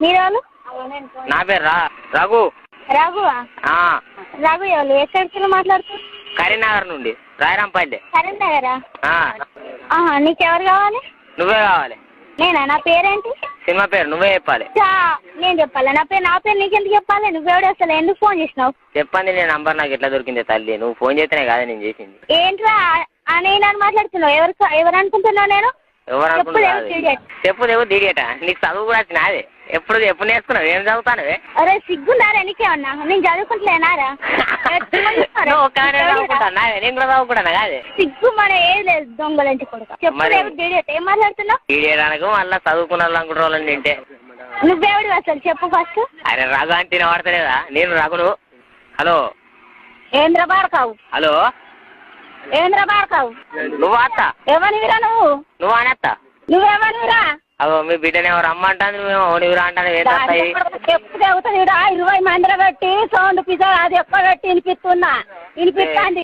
మీరెవరు? నా పేరు రఘు. రఘువా? రఘు ఎవరు? ఎక్కడికి మాట్లాడుతున్నారు? కరీంనగర్ నుండి, రాయరాంపల్లి. కరీంనగరా? నీకెవరు కావాలి? నువ్వే కావాలి. నేనా? నా పేరేంటి? సినిమా పేరు నువ్వే చెప్పాలి. నేను చెప్పాలి? నా పేరు నీకెందుకు చెప్పాలి? నువ్వెవడు అసలు? ఎందుకు ఫోన్ చేసినావు? చెప్పండి, నీ నంబర్ నాకు ఎట్లా దొరికింది తల్లి? నువ్వు ఫోన్ చేస్తేనే కాదా నేను చేసింది. ఏంట్రా నేను మాట్లాడుతున్నావు? ఎవరు అనుకుంటున్నావు? నేను ఎవరు అనుకుంటున్నా? చెప్పు దిగేట. నీకు చదువు కూడా వచ్చిన అదే. ఎప్పుడు నేర్చుకున్నావు? ఏం చదువుతాను? అరే సిగ్గుందారా నీకేమన్నా? నేను చదువుకుంటలేనారా? నేను కూడా చదువుకుంటాను కాదే. సిగ్గు మన ఏది లేదు దొంగలంటి కొడుకు. చెప్పు ఏం మాట్లాడుతున్నావు? దిగేయడానికి మళ్ళీ చదువుకున్న వాళ్ళు అనుకుంటున్న వాళ్ళని తింటే. నువ్వెవడు అసలు చెప్పు ఫస్ట్. అరే రఘు అంటే తినబడతలేదా? నేను రఘును. హలో ఏంద్ర బాడకావు? హలో ఏంద్ర బాడకావు? నువ్వు అత్త? ఎవరివిరా నువ్వు అని అత్త? నువ్వెవరివిరా? అదో మీ బిడ్డని ఎవరు రమ్మంటాను, నువ్వేమో ఓనివిరా అంటాను. ఏంటత్తాయి? చెప్పు చెబుతుంది 20 మందిర పెట్టి సౌండ్ పిజ్జా అది ఎక్కువ పెట్టి వినిపిస్తాంది.